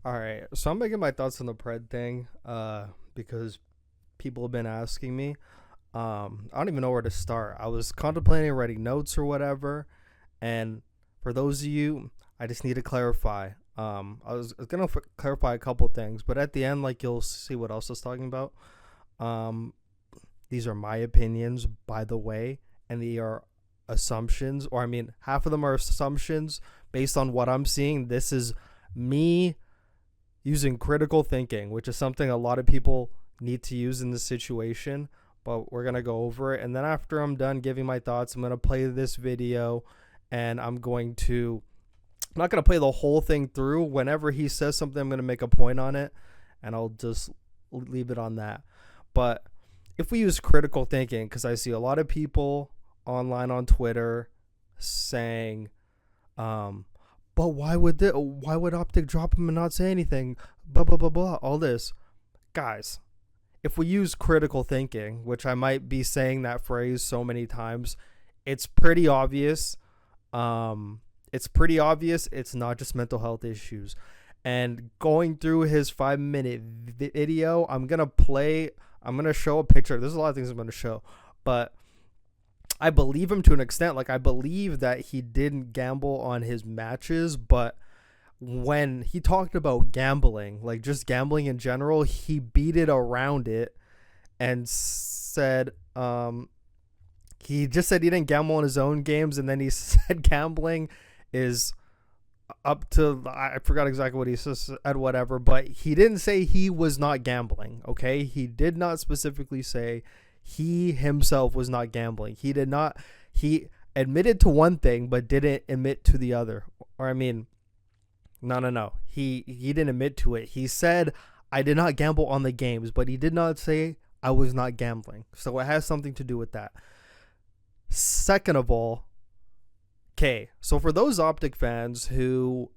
All right, so I'm making my thoughts on the Pred thing, because people have been asking me. I don't even know where to start. I was contemplating writing notes or whatever, and for those of you, I just need to clarify. I was gonna clarify a couple things, but at the end, like you'll see what else I was talking about. Um, these are my opinions, by the way, and they are assumptions, or I mean, half of them are assumptions based on what I'm seeing. This is me using critical thinking, which is something a lot of people need to use in this situation. But we're going to go over it. And then after I'm done giving my thoughts, I'm going to play this video and I'm not going to play the whole thing through. Whenever he says something, I'm going to make a point on it and I'll just leave it on that. But if we use critical thinking, because I see a lot of people online on Twitter saying, but why would Optic drop him and not say anything? Blah blah blah blah. All this, guys. If we use critical thinking, which I might be saying that phrase so many times, it's pretty obvious. It's pretty obvious. It's not just mental health issues. And going through his 5 minute video, I'm gonna show a picture. There's a lot of things I'm gonna show, but I believe him to an extent. Like, I believe that he didn't gamble on his matches, but when he talked about gambling, like just gambling in general, he beat it around it and said, he just said he didn't gamble on his own games, and then he said gambling is up to, I forgot exactly what he said, whatever, but he didn't say he was not gambling. Okay, he did not specifically say he himself was not gambling. He admitted to one thing but didn't admit to the other. Or I mean, no. He didn't admit to it. He said I did not gamble on the games, but he did not say I was not gambling. So it has something to do with that. Second of all, okay, so for those Optic fans who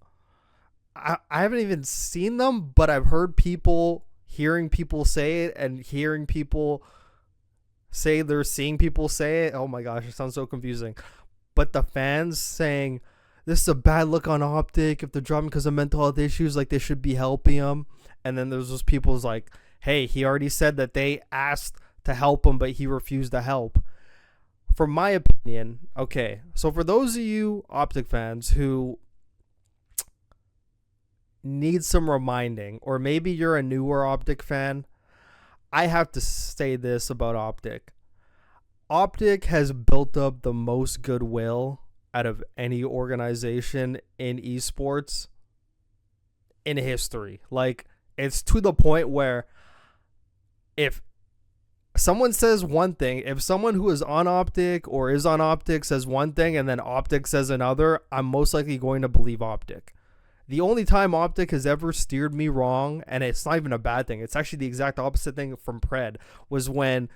I haven't even seen them, but I've heard hearing people say it and hearing people say they're seeing people say it. Oh my gosh, it sounds so confusing. But the fans saying this is a bad look on Optic if they're dropping because of mental health issues, like they should be helping him. And then there's those people's like, hey, he already said that they asked to help him, but he refused to help. For my opinion, okay, so for those of you Optic fans who need some reminding, or maybe you're a newer Optic fan, I have to say this about Optic. Optic has built up the most goodwill out of any organization in esports in history. Like, it's to the point where if someone says one thing, if someone who is on Optic or is on Optic says one thing and then Optic says another, I'm most likely going to believe Optic. The only time Optic has ever steered me wrong, and it's not even a bad thing, it's actually the exact opposite thing from Pred, was when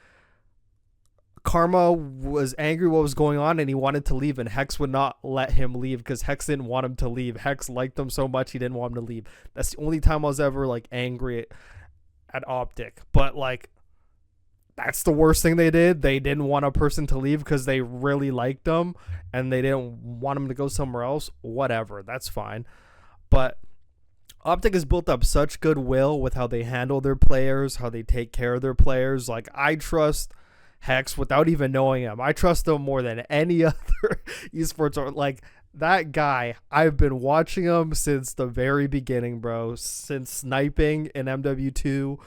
Karma was angry what was going on and he wanted to leave, and Hex would not let him leave because Hex didn't want him to leave. Hex liked him so much he didn't want him to leave. That's the only time I was ever like angry at Optic. But like, that's the worst thing they did. They didn't want a person to leave because they really liked them and they didn't want him to go somewhere else. Whatever, that's fine. But Optic has built up such goodwill with how they handle their players, how they take care of their players. Like, I trust Hex without even knowing him. I trust him more than any other esports. Or like, that guy, I've been watching him since the very beginning, bro. Since sniping in MW2.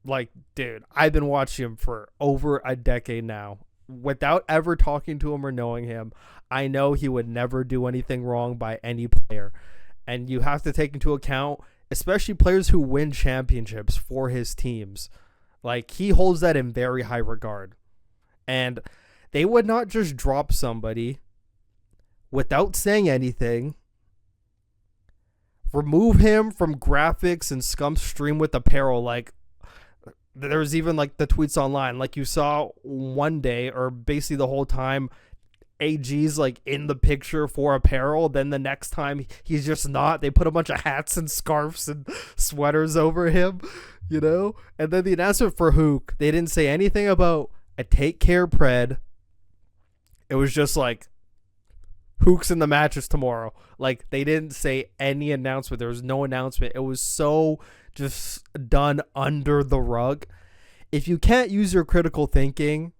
Like, dude, I've been watching him for over a decade now. Without ever talking to him or knowing him, I know he would never do anything wrong by any player. And you have to take into account, especially players who win championships for his teams. Like, he holds that in very high regard. And they would not just drop somebody without saying anything, remove him from graphics and scum stream with apparel. Like, there's even like the tweets online, like you saw one day, or basically the whole time, AG's like in the picture for apparel. Then the next time he's just not. They put a bunch of hats and scarves and sweaters over him, you know? And then the announcement for Hook, they didn't say anything about a take care Pred. It was just like Hook's in the matches tomorrow. Like, they didn't say any announcement. There was no announcement. It was so just done under the rug. If you can't use your critical thinking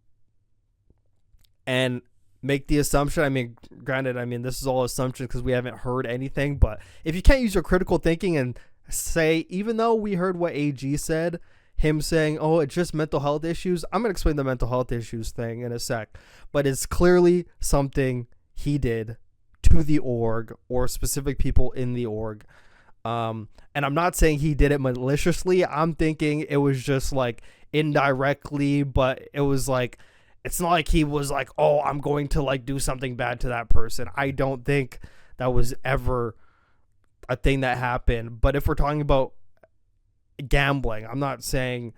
and make the assumption, I mean, granted, I mean, this is all assumption because we haven't heard anything, but if you can't use your critical thinking and say, even though we heard what AG said, him saying, oh, it's just mental health issues, I'm going to explain the mental health issues thing in a sec, but it's clearly something he did to the org or specific people in the org. And I'm not saying he did it maliciously. I'm thinking it was just like indirectly, but it was like, it's not like he was like, oh, I'm going to like do something bad to that person. I don't think that was ever a thing that happened. But if we're talking about gambling, I'm not saying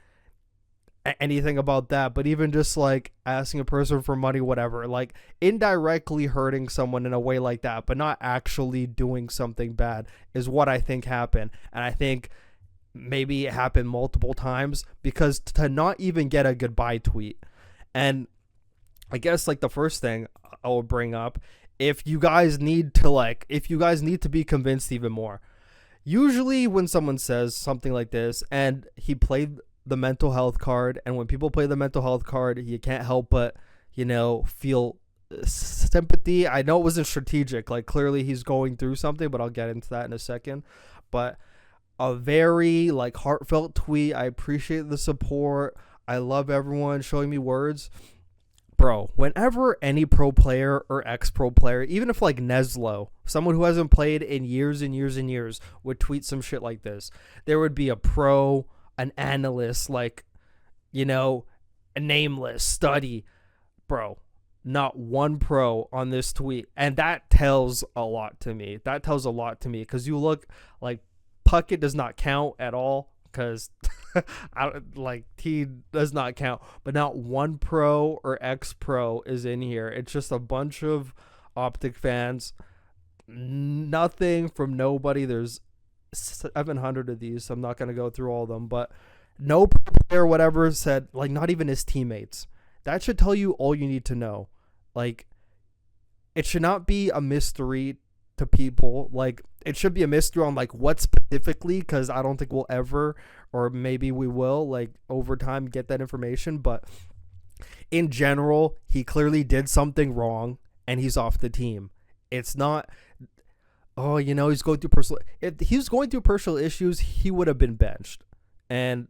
anything about that, but even just like asking a person for money, whatever, like indirectly hurting someone in a way like that, but not actually doing something bad is what I think happened. And I think maybe it happened multiple times, because to not even get a goodbye tweet. And I guess like the first thing I will bring up, if you guys need to be convinced even more, usually when someone says something like this and he played the mental health card, and when people play the mental health card, you can't help but, feel sympathy. I know it wasn't strategic, like clearly he's going through something, but I'll get into that in a second. But a very like heartfelt tweet. I appreciate the support. I love everyone showing me words. Bro, whenever any pro player or ex-pro player, even if like Neslo, someone who hasn't played in years and years and years, would tweet some shit like this, there would be a pro, an analyst, like, a nameless study. Bro, not one pro on this tweet. And that tells a lot to me. Because you look like Puckett does not count at all, because he does not count, but not one pro or ex-pro is in here. It's just a bunch of Optic fans, nothing from nobody. There's 700 of these, so I'm not going to go through all of them, but no player or whatever said, like, not even his teammates. That should tell you all you need to know. Like, it should not be a mystery to people. Like, it should be a mystery on like what specifically, because I don't think we'll ever, or maybe we will, like over time, get that information. But in general, he clearly did something wrong and he's off the team. It's not, oh, he's going through personal, if he was going through personal issues, he would have been benched, and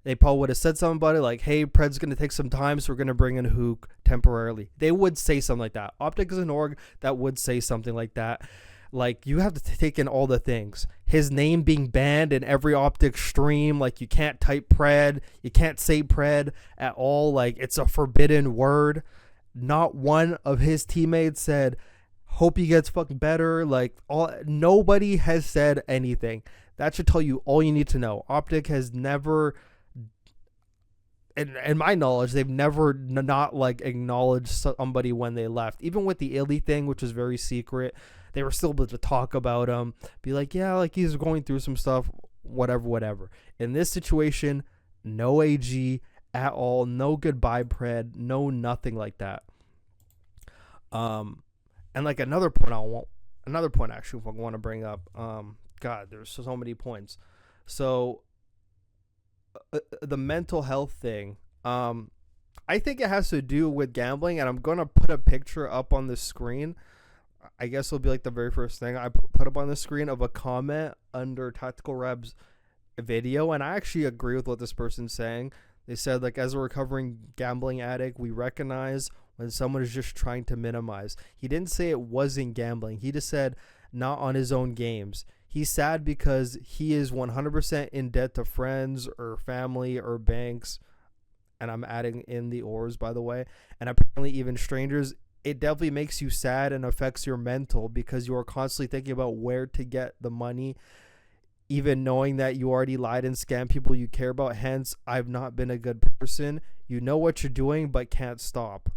they probably would have said something about it, like, hey, Pred's going to take some time, so we're going to bring in Hook temporarily. They would say something like that. Optic is an org that would say something like that. Like, you have to take in all the things. His name being banned in every Optic stream. Like, you can't type Pred. You can't say Pred at all. Like, it's a forbidden word. Not one of his teammates said, hope he gets fucking better. Like, nobody has said anything. That should tell you all you need to know. Optic has never, in my knowledge, they've never not like acknowledged somebody when they left. Even with the Illy thing, which was very secret, they were still able to talk about him, be like, yeah, like he's going through some stuff, whatever. In this situation, no AG at all, no goodbye Pred, no nothing like that. And like another point actually I want to bring up. God, there's so many points. So the mental health thing, I think it has to do with gambling, and I'm going to put a picture up on the screen. I guess it'll be like the very first thing I put up on the screen of a comment under Tactical Reb's video, and I actually agree with what this person's saying. They said, like, as a recovering gambling addict, we recognize when someone is just trying to minimize. He didn't say it wasn't gambling. He just said not on his own games. He's sad because he is 100% in debt to friends or family or banks, and I'm adding in the ors, by the way, and apparently even strangers. It definitely makes you sad and affects your mental, because you are constantly thinking about where to get the money, even knowing that you already lied and scammed people you care about. Hence, I've not been a good person. You know what you're doing, but can't stop.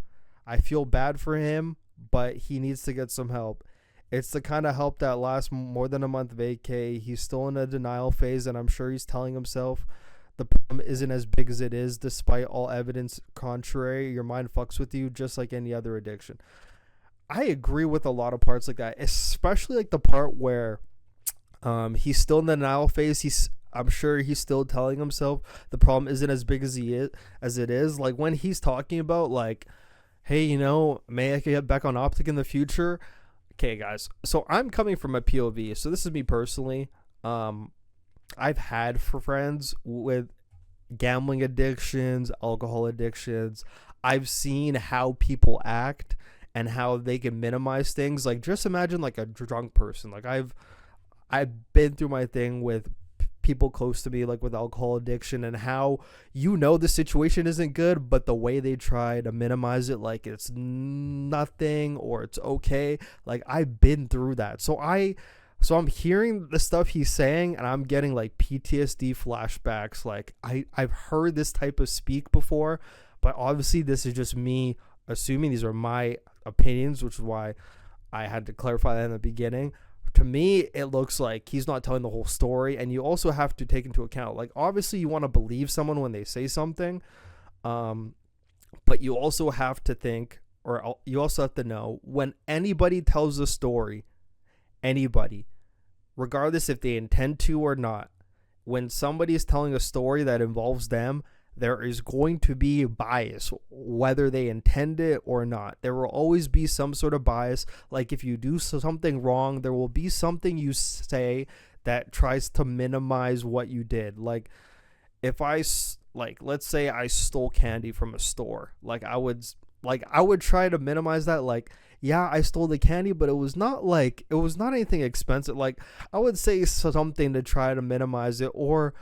I feel bad for him, but he needs to get some help. It's the kind of help that lasts more than a month vacay. He's still in a denial phase, and I'm sure he's telling himself the problem isn't as big as it is, despite all evidence contrary. Your mind fucks with you just like any other addiction. I agree with a lot of parts like that, especially like the part where he's still in the denial phase. I'm sure he's still telling himself the problem isn't as big as it is. Like when he's talking about like, hey, may I get back on Optic in the future? Okay, guys. So I'm coming from a POV. So this is me personally. I've had friends with gambling addictions, alcohol addictions. I've seen how people act and how they can minimize things. Like just imagine like a drunk person. Like I've been through my thing with people close to me, like with alcohol addiction, and how the situation isn't good, but the way they try to minimize it, like it's nothing or it's okay. Like I've been through that. So I'm hearing the stuff he's saying and I'm getting like PTSD flashbacks. Like I've heard this type of speak before, but obviously this is just me assuming these are my opinions, which is why I had to clarify that in the beginning. To me, it looks like he's not telling the whole story, and you also have to take into account, like, obviously you want to believe someone when they say something, but you also have to think, or you also have to know, when anybody tells a story, anybody, regardless if they intend to or not, when somebody is telling a story that involves them, there is going to be bias, whether they intend it or not. There will always be some sort of bias. Like if you do something wrong, there will be something you say that tries to minimize what you did. Like if let's say I stole candy from a store, I would try to minimize that. Like, yeah, I stole the candy, but it was not anything expensive. Like I would say something to try to minimize it, or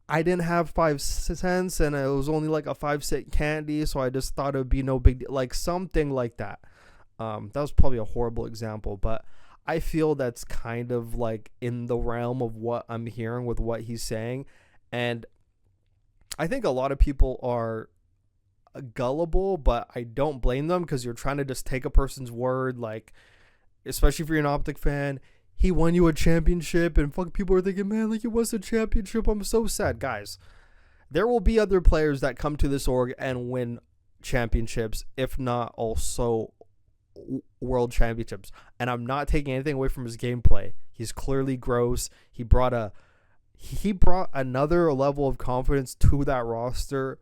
I didn't have 5 cents and it was only like a 5-cent candy, so I just thought it would be no big deal. Like something like that. That was probably a horrible example, but I feel that's kind of like in the realm of what I'm hearing with what he's saying. And I think a lot of people are gullible, but I don't blame them, because you're trying to just take a person's word, like, especially if you're an Optic fan. He won you a championship, and fuck, people are thinking, man, like it was a championship. I'm so sad. Guys, there will be other players that come to this org and win championships, if not also world championships. And I'm not taking anything away from his gameplay. He's clearly gross. He brought another level of confidence to that roster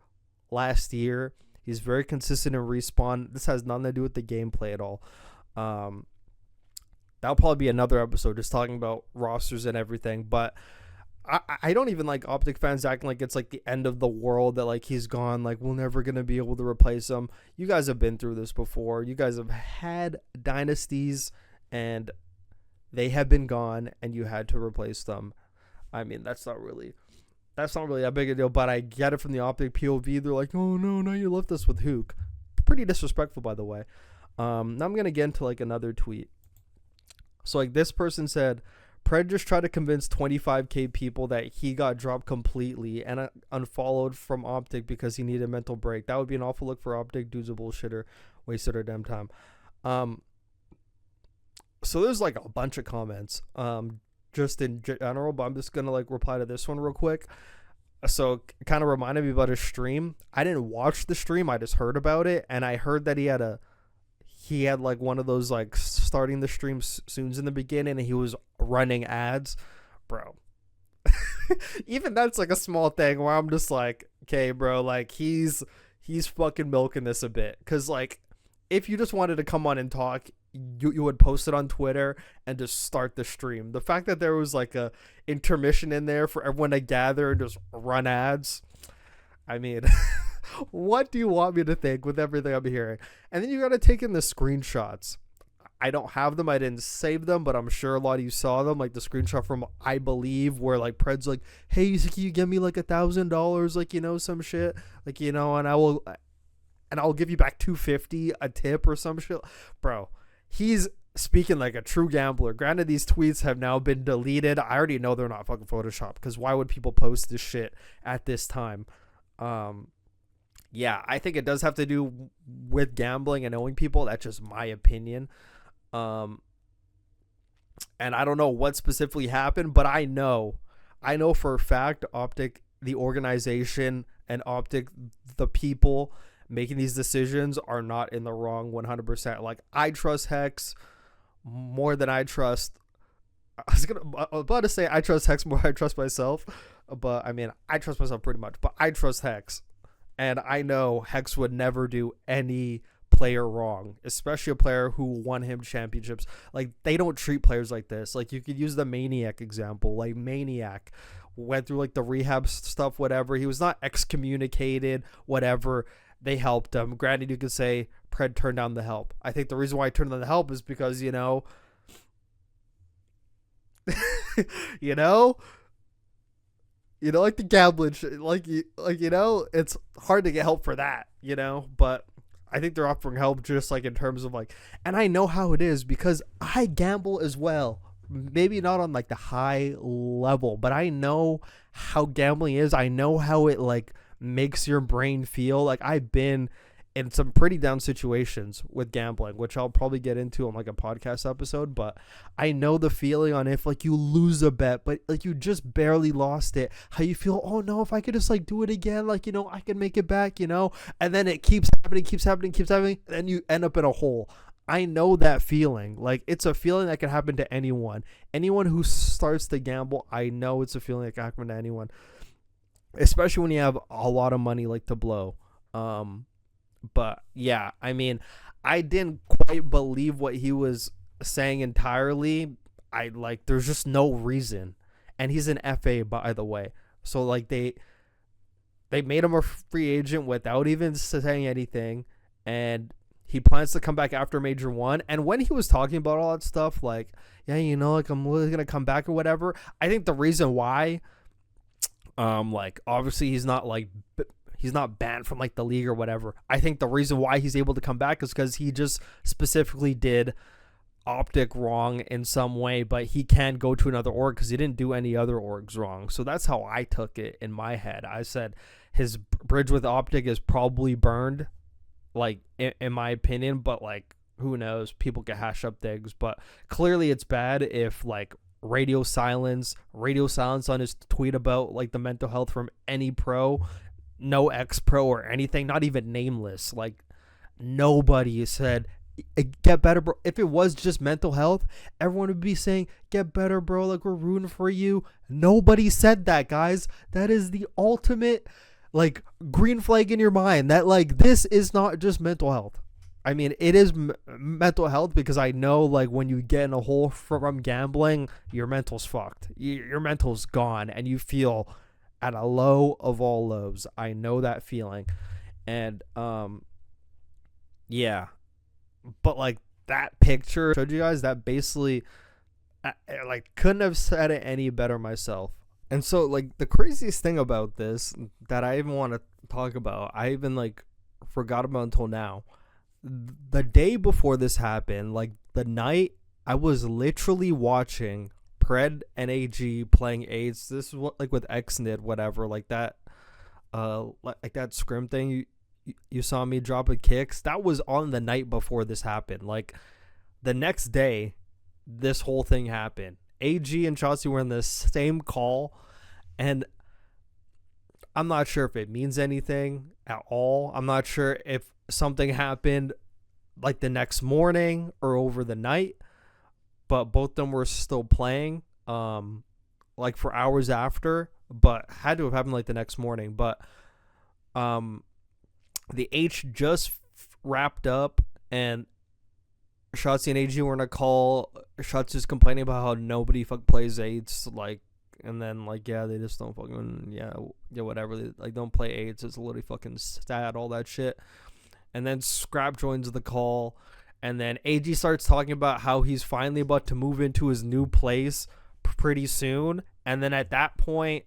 last year. He's very consistent in respawn. This has nothing to do with the gameplay at all. That'll probably be another episode just talking about rosters and everything. But I don't even like Optic fans acting like it's like the end of the world, that like he's gone, like we're never going to be able to replace him. You guys have been through this before. You guys have had dynasties and they have been gone and you had to replace them. I mean, that's not really that big a deal, but I get it from the Optic POV. They're like, oh no, now you left us with Hook. Pretty disrespectful, by the way. Now I'm going to get into like another tweet. So like this person said, Pred just tried to convince 25k people that he got dropped completely and unfollowed from Optic because he needed a mental break. That would be an awful look for Optic. Dude's a bullshitter. Wasted our damn time. So there's like a bunch of comments just in general, but I'm just going to like reply to this one real quick. So it kind of reminded me about his stream. I didn't watch the stream. I just heard about it, and I heard that he had like one of those like starting the stream soon in the beginning, and he was running ads. Bro, even that's like a small thing where I'm just like, okay, bro, like he's fucking milking this a bit. Because like if you just wanted to come on and talk, you would post it on Twitter and just start the stream. The fact that there was like a intermission in there for everyone to gather and just run ads, I mean, what do you want me to think with everything I'm hearing? And then you got to take in the screenshots. I don't have them. I didn't save them, but I'm sure a lot of you saw them. Like the screenshot from I Believe, where like Pred's like, hey, can you give me like $1,000? Like, some shit. Like, and I'll give you back $250 a tip or some shit. Bro, he's speaking like a true gambler. Granted, these tweets have now been deleted. I already know they're not fucking Photoshop, because why would people post this shit at this time? Yeah, I think it does have to do with gambling and knowing people. That's just my opinion. And I don't know what specifically happened, but I know for a fact Optic, the organization, and Optic, the people, making these decisions are not in the wrong 100%. Like, I trust Hex more than I trust. I was about to say I trust Hex more than I trust myself, but I mean, I trust myself pretty much, but I trust Hex. And I know Hex would never do any player wrong, especially a player who won him championships. Like, they don't treat players like this. Like, you could use the Maniac example. Like, Maniac went through like the rehab stuff, whatever. He was not excommunicated, whatever. They helped him. Granted, you could say Pred turned down the help. I think the reason why he turned down the help is because, you know, you know, like the gambling shit, like you know, it's hard to get help for that, you know, but I think they're offering help just like in terms of like, and I know how it is because I gamble as well. Maybe not on like the high level, but I know how gambling is. I know how it like makes your brain feel. Like, I've been in some pretty down situations with gambling, which I'll probably get into on like a podcast episode, but I know the feeling on if like you lose a bet, but like you just barely lost it, how you feel, oh no, if I could just like do it again, like, you know, I can make it back, you know, and then it keeps happening, and then you end up in a hole. I know that feeling. Like, it's a feeling that can happen to anyone who starts to gamble. I know it's a feeling that can happen to anyone, especially when you have a lot of money like to blow. But yeah, I mean, I didn't quite believe what he was saying entirely. There's just no reason. And he's an FA, by the way. So like they made him a free agent without even saying anything. And he plans to come back after Major 1. And when he was talking about all that stuff, like, yeah, you know, like, I'm really going to come back or whatever, I think the reason why, like, obviously he's not banned from like the league or whatever. I think the reason why he's able to come back is because he just specifically did Optic wrong in some way, but he can go to another org because he didn't do any other orgs wrong. So that's how I took it in my head. I said his bridge with Optic is probably burned, like, in my opinion, but like, who knows? People can hash up things, but clearly it's bad if like radio silence on his tweet about like the mental health from any pro, no ex-pro or anything, not even nameless. Like, nobody said, get better, bro. If it was just mental health, everyone would be saying, get better, bro. Like, we're rooting for you. Nobody said that, guys. That is the ultimate, like, green flag in your mind that, like, this is not just mental health. I mean, it is mental health because I know, like, when you get in a hole from gambling, your mental's fucked. Your mental's gone and you feel at a low of all lows. I know that feeling. And, yeah. But, like, that picture I showed you guys, that basically, like, couldn't have said it any better myself. And so, like, the craziest thing about this that I even want to talk about, I even, like, forgot about until now. The day before this happened, like, the night, I was literally watching Pred and AG playing AIDS. This is what, like, with XNIT, whatever, like that, like that scrim thing you saw me dropping kicks. That was on the night before this happened. Like, the next day, this whole thing happened. AG and Shotzzy were in the same call, and I'm not sure if it means anything at all. I'm not sure if something happened like the next morning or over the night, but both of them were still playing like for hours after, but had to have happened like the next morning. But the H just wrapped up, and Shotzzy and AG were in a call. Shotzzy's complaining about how nobody plays AIDS, like, and then, like, yeah, they just don't fucking, yeah, whatever. They, like, don't play AIDS. It's literally fucking sad, all that shit. And then Scrap joins the call, and then AG starts talking about how he's finally about to move into his new place pretty soon. And then at that point,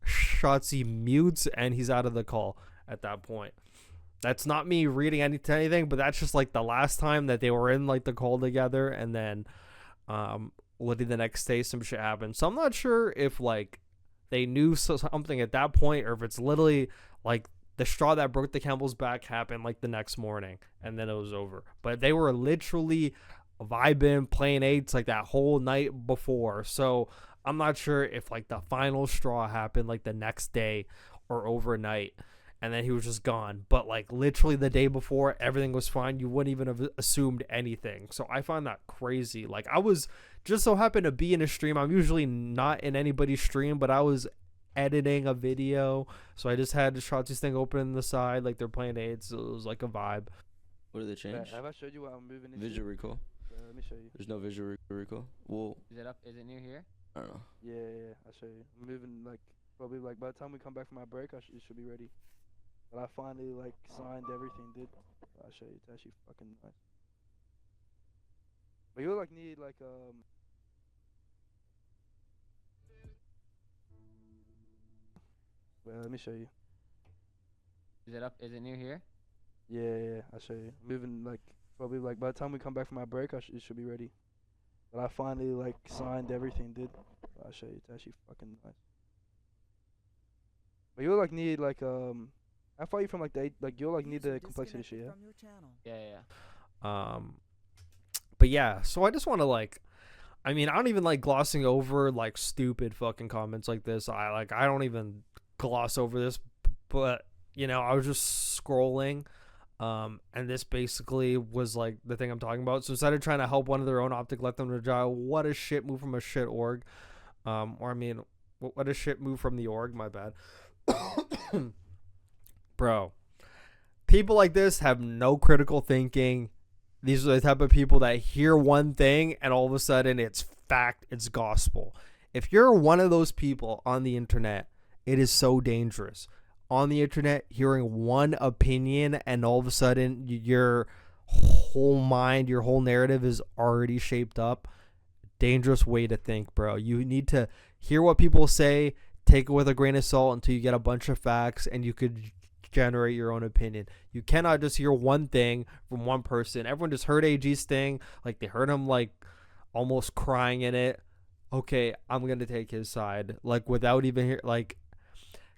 Shotzzy mutes, and he's out of the call at that point. That's not me reading anything, but that's just, like, the last time that they were in, like, the call together, and then literally the next day some shit happened. So I'm not sure if, like, they knew something at that point, or if it's literally, like, the straw that broke the camel's back happened, like, the next morning, and then it was over. But they were literally vibing, playing eights, like, that whole night before. So I'm not sure if, like, the final straw happened, like, the next day or overnight. and then he was just gone. But like literally the day before, everything was fine. You wouldn't even have assumed anything. So I find that crazy. Like I was just so happened to be in a stream. I'm usually not in anybody's stream, but I was editing a video, so I just had Shotzzy's thing open on the side, like they're playing AIDS. So it was like a vibe. What did they change? Have I showed you what I'm moving into? Visual recall. Let me show you. There's no visual recall. Well, Is it up? Is it near here? I don't know. Yeah, I'll show you. I'm moving like probably like by the time we come back from my break, it should be ready. But I finally like signed everything, dude. I'll show you. It's actually fucking nice. But you'll like need like Well, let me show you. Is it up? Is it near here? Yeah, I'll show you. Moving like probably like by the time we come back from my break, it should be ready. But I finally like signed everything, dude. I'll show you. It's actually fucking nice. But you'll like need like I thought you from like you'll like need the complexity shit, yeah. Yeah. But yeah, so I just want to like, I mean, I don't even like glossing over like stupid fucking comments like this. I don't even gloss over this, but you know, I was just scrolling, and this basically was like the thing I'm talking about. So instead of trying to help one of their own optic, let them die. What a shit move from a shit org, or I mean, what a shit move from the org. My bad, bro. People like this have no critical thinking. These are the type of people that hear one thing and all of a sudden it's fact, it's gospel. If you're one of those people on the internet, it is so dangerous. On the internet, hearing one opinion and all of a sudden your whole mind, your whole narrative is already shaped up. Dangerous way to think, bro. You need to hear what people say, take it with a grain of salt until you get a bunch of facts and you could generate your own opinion. You cannot just hear one thing from one person. Everyone just heard AG's thing, like they heard him like almost crying in it. Okay, I'm gonna take his side, like without even hear, like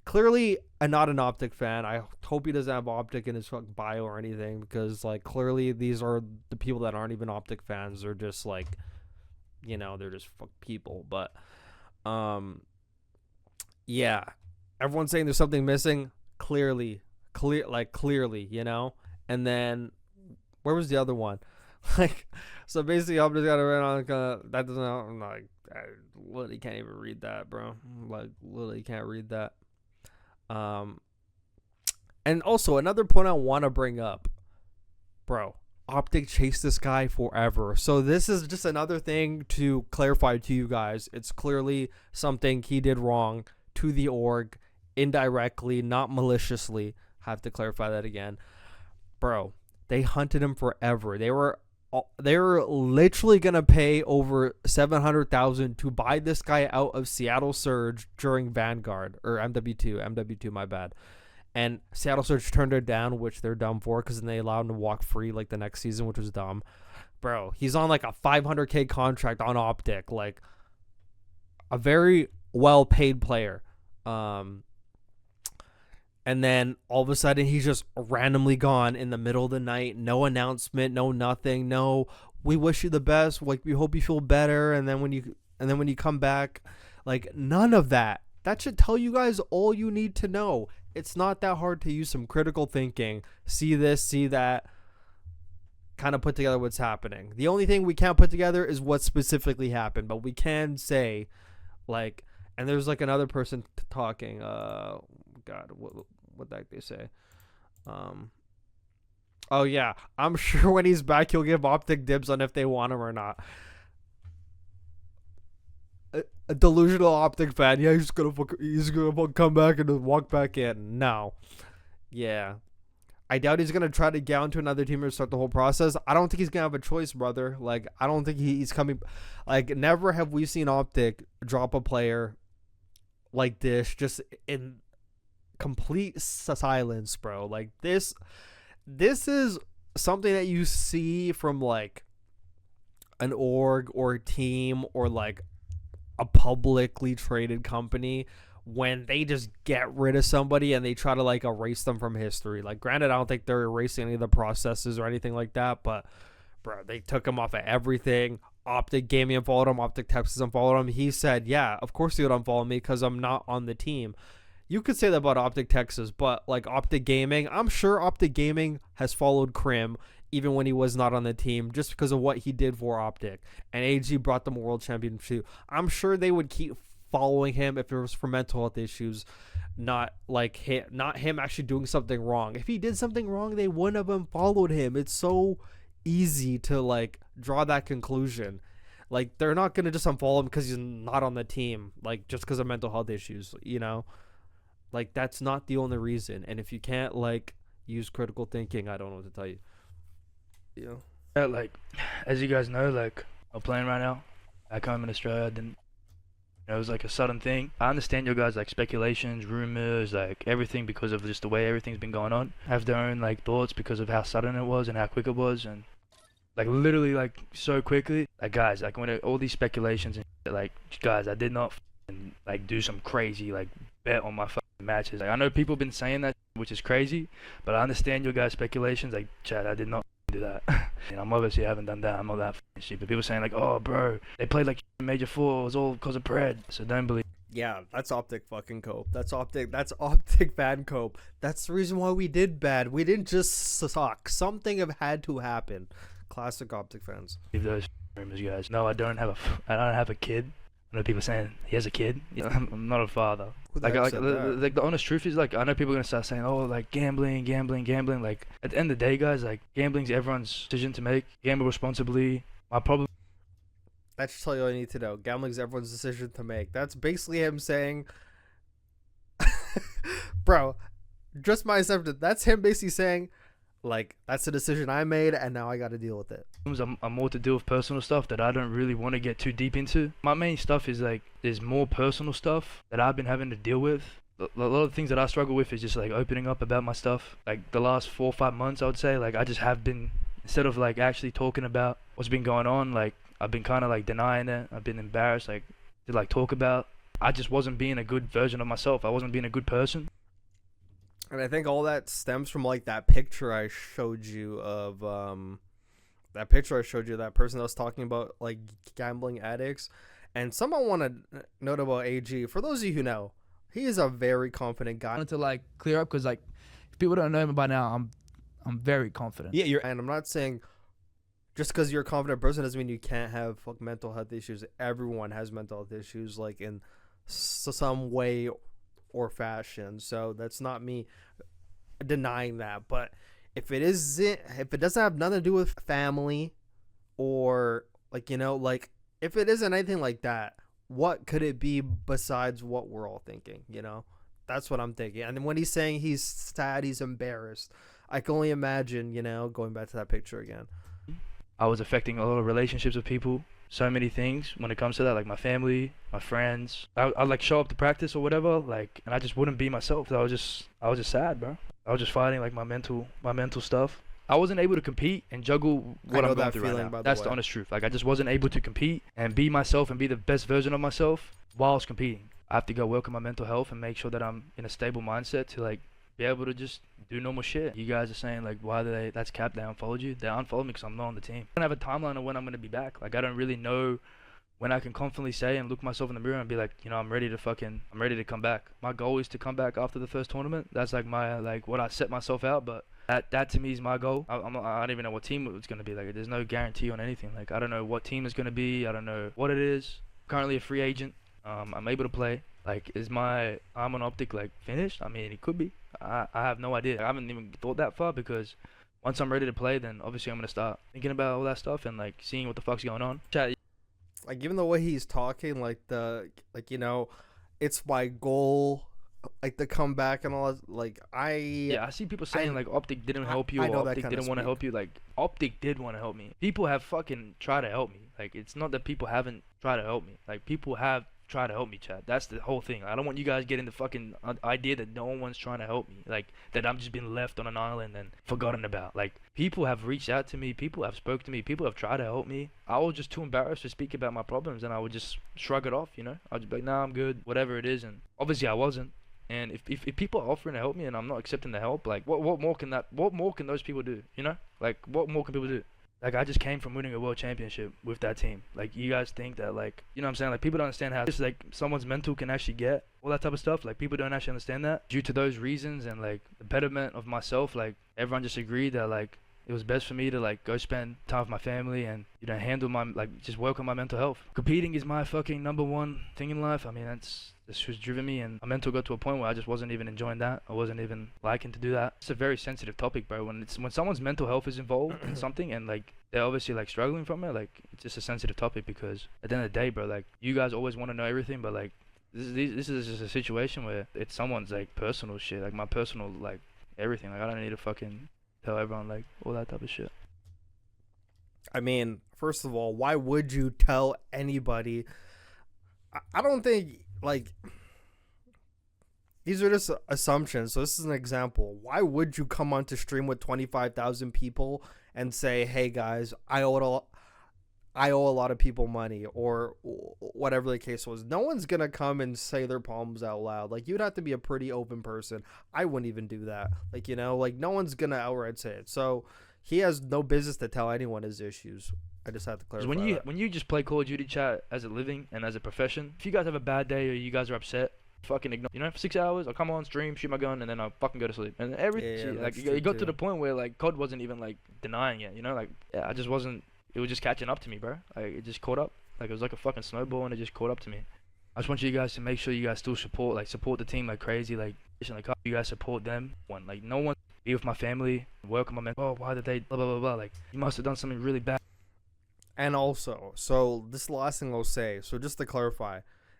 clearly not an Optic fan. I hope he doesn't have Optic in his fucking bio or anything, because like clearly these are the people that aren't even Optic fans. They're just like, you know, they're just fuck people. But yeah, everyone's saying there's something missing. Clearly, you know. And then where was the other one? Like, so basically I'm just gotta run on that doesn't, I'm like, I literally can't even read that, bro. Like literally can't read that. And also another point I want to bring up, bro, Optic chased this guy forever. So this is just another thing to clarify to you guys. It's clearly something he did wrong to the org, indirectly, not maliciously. Have to clarify that again, bro. They hunted him forever. They were literally gonna pay over $700,000 to buy this guy out of Seattle Surge during Vanguard or MW2, my bad. And Seattle Surge turned it down, which they're dumb for, because then they allowed him to walk free like the next season, which was dumb. Bro, he's on like a $500K contract on Optic, like a very well paid player. And then all of a sudden he's just randomly gone in the middle of the night. No announcement, no nothing. No, we wish you the best. Like, we hope you feel better. And then when you come back, like, none of that. That should tell you guys all you need to know. It's not that hard to use some critical thinking. See this, see that. Kind of put together what's happening. The only thing we can't put together is what specifically happened. But we can say, like, and there's like another person talking. God, what the heck they say? Oh yeah, I'm sure when he's back he'll give Optic dibs on if they want him or not. A delusional Optic fan, yeah, he's gonna come back and walk back in. No, yeah, I doubt he's gonna try to get onto another team or start the whole process. I don't think he's gonna have a choice, brother. Like, I don't think he's coming. Like, never have we seen Optic drop a player like this just in complete silence, bro. Like, this is something that you see from like an org or a team or like a publicly traded company when they just get rid of somebody and they try to like erase them from history. Like, granted, I don't think they're erasing any of the processes or anything like that, but bro, they took him off of everything. Optic Gaming unfollowed him. Optic Texas unfollowed him. He said, yeah, of course he would unfollow me because I'm not on the team. you could say that about Optic Texas, but like Optic Gaming, I'm sure Optic Gaming has followed Krim even when he was not on the team just because of what he did for Optic. And AG brought them a world championship. I'm sure they would keep following him if it was for mental health issues, not him actually doing something wrong. If he did something wrong, they wouldn't have unfollowed him. It's so easy to like draw that conclusion. Like, they're not gonna just unfollow him because he's not on the team, like just because of mental health issues, you know? Like, that's not the only reason. And if you can't like use critical thinking, I don't know what to tell you. Yeah, like, as you guys know, like, I'm playing right now. Back home in Australia, it was like a sudden thing. I understand your guys' like speculations, rumors, like everything because of just the way everything's been going on. Have their own like thoughts because of how sudden it was and how quick it was, and like literally like so quickly. Like guys, like when all these speculations and shit, like guys, I did not like do some crazy like bet on my matches. Like I know people have been saying that, which is crazy, but I understand your guys' speculations. Like Chad, I did not do that. And I'm obviously haven't done that. I'm not that stupid. People saying like, oh bro, they played like Major 4. It was all because of Pred. So don't believe. Yeah, that's Optic fucking cope. That's Optic fan cope. That's the reason why we did bad. We didn't just suck. Something have had to happen. Classic Optic fans. Those rumors, guys. No, I don't have a kid. I know people saying he has a kid. I'm not a father. The honest truth is, like, I know people are gonna start saying, oh, like gambling. Like at the end of the day, guys, like gambling's everyone's decision to make. Gamble responsibly. My problem. That should tell you all you need to know. Gambling's everyone's decision to make. That's basically him saying, bro, just my assumption. That's him basically saying, like, that's the decision I made, and now I got to deal with it. I'm more to do with personal stuff that I don't really want to get too deep into. My main stuff is like, there's more personal stuff that I've been having to deal with. A lot of the things that I struggle with is just like opening up about my stuff. Like the last 4 or 5 months, I would say, like I just have been, instead of like actually talking about what's been going on, like I've been kind of like denying it. I've been embarrassed, like to like talk about. I just wasn't being a good version of myself. I wasn't being a good person. And I think all that stems from like that picture I showed you of that person that was talking about like gambling addicts. And someone want to note about AG. For those of you who know, he is a very confident guy. I wanted to like clear up because like if people don't know me by now, I'm very confident. Yeah, and I'm not saying just because you're a confident person doesn't mean you can't have like mental health issues. Everyone has mental health issues, like in some way or fashion. So that's not me denying that. But if it doesn't have nothing to do with family or like, you know, like if it isn't anything like that, what could it be besides what we're all thinking, you know? That's what I'm thinking. And when he's saying he's sad, he's embarrassed, I can only imagine, you know, going back to that picture again. I was affecting a lot of relationships with people. So many things when it comes to that, like my family, my friends. I'd like show up to practice or whatever, like, and I just wouldn't be myself. I was just sad, bro. I was just fighting like my mental stuff. I wasn't able to compete and juggle what I'm going through right now. That's the honest truth. Like I just wasn't able to compete and be myself and be the best version of myself whilst competing. I have to go work on my mental health and make sure that I'm in a stable mindset to like be able to just do normal shit. You guys are saying like, why did that's cap, they unfollowed you? They unfollowed me because I'm not on the team. I don't have a timeline of when I'm going to be back. Like I don't really know when I can confidently say and look myself in the mirror and be like, you know, I'm ready to come back. My goal is to come back after the first tournament. That's like my, like what I set myself out, but that to me is my goal. I don't even know what team it's going to be. Like there's no guarantee on anything. Like I don't know what team it's going to be. I don't know what it is. Currently a free agent. I'm able to play. Like, is my arm on Optic like finished? I mean, it could be. I have no idea. I haven't even thought that far because once I'm ready to play, then obviously I'm gonna start thinking about all that stuff and like seeing what the fuck's going on. Like even the way he's talking, like you know, it's my goal, like to come back and all that. Like I see people saying like Optic didn't help you or Optic didn't want to help you. Like Optic did want to help me. People have fucking tried to help me. Like it's not that people haven't tried to help me. Like people have try to help me, Chad. That's the whole thing. I don't want you guys getting the fucking idea that no one's trying to help me. Like, that I'm just being left on an island and forgotten about. Like, people have reached out to me. People have spoke to me. People have tried to help me. I was just too embarrassed to speak about my problems, and I would just shrug it off, you know? I'd just be like, nah, I'm good, whatever it is. And obviously I wasn't. And if people are offering to help me and I'm not accepting the help, like, what more can those people do, you know? Like, what more can people do? Like, I just came from winning a world championship with that team. Like, you guys think that, like, you know what I'm saying? Like, people don't understand how just, like, someone's mental can actually get all that type of stuff. Like, people don't actually understand that. Due to those reasons and, like, the betterment of myself, like, everyone just agreed that, like, it was best for me to, like, go spend time with my family and, you know, handle my, like, just work on my mental health. Competing is my fucking number one thing in life. I mean, that's who's driven me, and my mental got to a point where I just wasn't even enjoying that. I wasn't even liking to do that. It's a very sensitive topic, bro. When someone's mental health is involved in something and, like, they're obviously, like, struggling from it, like, it's just a sensitive topic because at the end of the day, bro, like, you guys always want to know everything, but, like, this is just a situation where it's someone's, like, personal shit, like, my personal, like, everything. Like, I don't need to fucking tell everyone, like, all that type of shit. I mean, first of all, why would you tell anybody? I don't think, like, these are just assumptions. So this is an example. Why would you come onto stream with 25,000 people and say, hey guys, I owe a lot of people money, or whatever the case was? No one's gonna come and say their problems out loud. Like, you'd have to be a pretty open person. I wouldn't even do that. Like, you know, like, no one's gonna outright say it. So he has no business to tell anyone his issues. I just have to clarify. When you just play Call of Duty chat as a living and as a profession, if you guys have a bad day or you guys are upset, fucking ignore. You know, for 6 hours, I'll come on stream, shoot my gun, and then I'll fucking go to sleep. And like, it got to the point where, like, COD wasn't even, like, denying it. You know, like, yeah, I just wasn't. It was just catching up to me, bro. Like, it just caught up. Like, it was like a fucking snowball, and it just caught up to me. I just want you guys to make sure you guys still support the team like crazy. Like, you guys support them. Like, no one be with my family, work on my mental. Oh, why did they blah blah blah blah? Like, you must have done something really bad. And also, so this is the last thing I'll say. So just to clarify,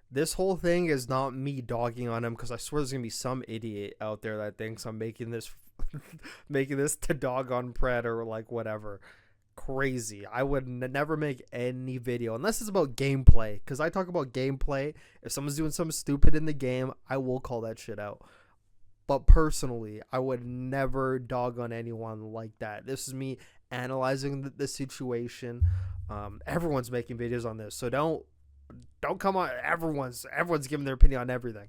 this whole thing is not me dogging on him, because I swear there's gonna be some idiot out there that thinks I'm making this to dog on Pred or, like, whatever. Crazy. I would never make any video unless it's about gameplay, because I talk about gameplay. If someone's doing something stupid in the game, I will call that shit out. But personally, I would never dog on anyone like that. This is me analyzing the situation. Everyone's making videos on this, so don't come on. Everyone's giving their opinion on everything.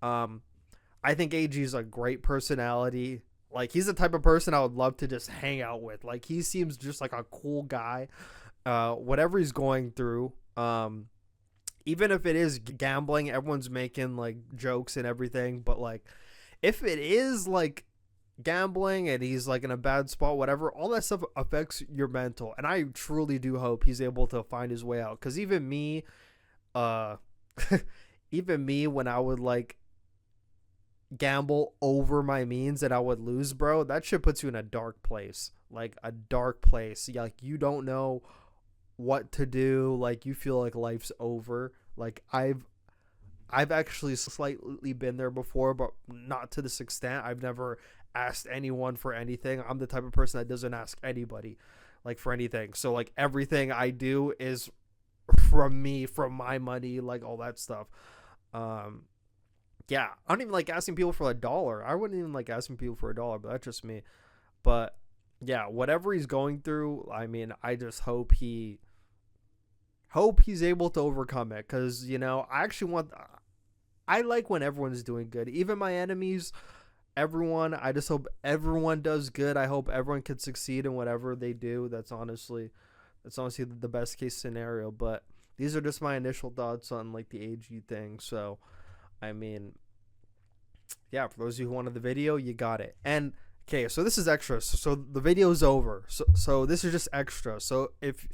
I think AG is a great personality. Like, he's the type of person I would love to just hang out with. Like, he seems just like a cool guy. Whatever he's going through, even if it is gambling, everyone's making, like, jokes and everything. But, like, if it is, like, gambling and he's, like, in a bad spot, whatever, all that stuff affects your mental. And I truly do hope he's able to find his way out. Because even me, when I would, like, gamble over my means and I would lose, bro, that shit puts you in a dark place. Like, a dark place. Like, you don't know what to do. Like, you feel like life's over. Like, I've actually slightly been there before, but not to this extent. I've never asked anyone for anything. I'm the type of person that doesn't ask anybody, like, for anything. So, like, everything I do is from me, from my money, like, all that stuff. Yeah, I don't even like asking people for $1. I wouldn't even like asking people for $1, but that's just me. But yeah, whatever he's going through, I mean, I just hope he's able to overcome it. Because, you know, I like when everyone's doing good, even my enemies, everyone. I just hope everyone does good. I hope everyone can succeed in whatever they do. That's honestly the best case scenario. But these are just my initial thoughts on, like, the AG thing. So, I mean, yeah, for those of you who wanted the video, you got it. And, okay, so this is extra. So the video's over. So this is just extra. So if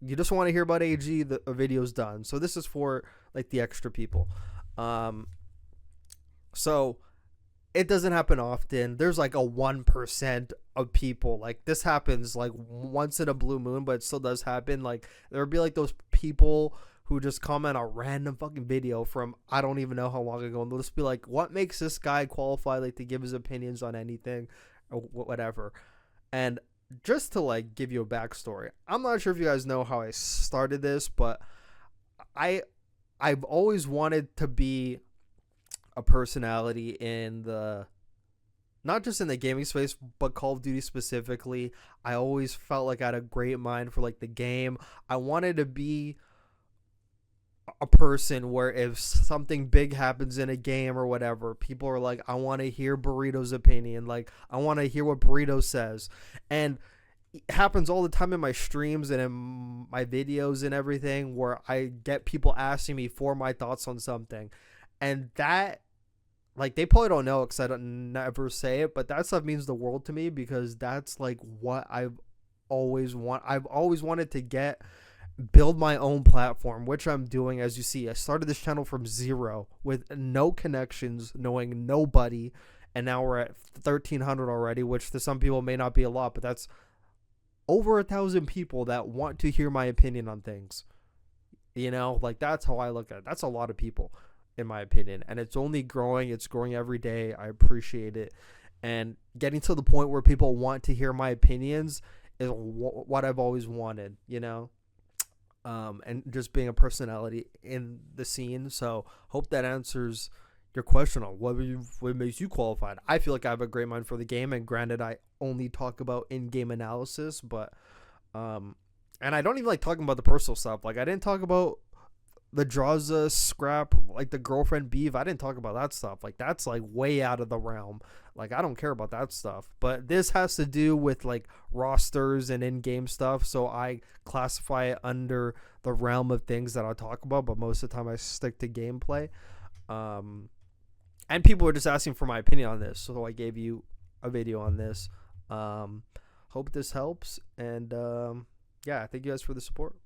you just want to hear about AG, the video's done. So this is for, like, the extra people. So it doesn't happen often. There's, like, a 1% of people. Like, this happens, like, once in a blue moon, but it still does happen. Like, there'll be, like, those people who just comment a random fucking video from I don't even know how long ago, and they'll just be like, what makes this guy qualified, like, to give his opinions on anything or whatever. And just to, like, give you a backstory, I'm not sure if you guys know how I started this, but I've always wanted to be a personality in the, not just in the gaming space, but Call of Duty specifically. I always felt like I had a great mind for, like, the game. I wanted to be a person where if something big happens in a game or whatever, people are like, I want to hear Burrito's opinion. Like, I want to hear what Burrito says. And happens all the time in my streams and in my videos and everything, where I get people asking me for my thoughts on something, and that, like, they probably don't know because I don't never say it, but that stuff means the world to me, because that's like what I've always wanted to build my own platform, which I'm doing. As you see, I started this channel from zero with no connections, knowing nobody, and now we're at 1,300 already, which to some people may not be a lot, but that's over 1,000 people that want to hear my opinion on things. You know, like, that's how I look at it. That's a lot of people, in my opinion, and it's only growing. It's growing every day. I appreciate it, and getting to the point where people want to hear my opinions is what I've always wanted, you know. And just being a personality in the scene. So hope that answers your question on what makes you qualified. I feel like I have a great mind for the game, and granted, I only talk about in-game analysis, but and I don't even like talking about the personal stuff. Like, I didn't talk about the Draza scrap, like the girlfriend beef. I didn't talk about that stuff. Like, that's like way out of the realm. Like, I don't care about that stuff. But this has to do with like rosters and in-game stuff, so I classify it under the realm of things that I talk about. But most of the time, I stick to gameplay. And people were just asking for my opinion on this, so I gave you a video on this. Hope this helps, and yeah, thank you guys for the support.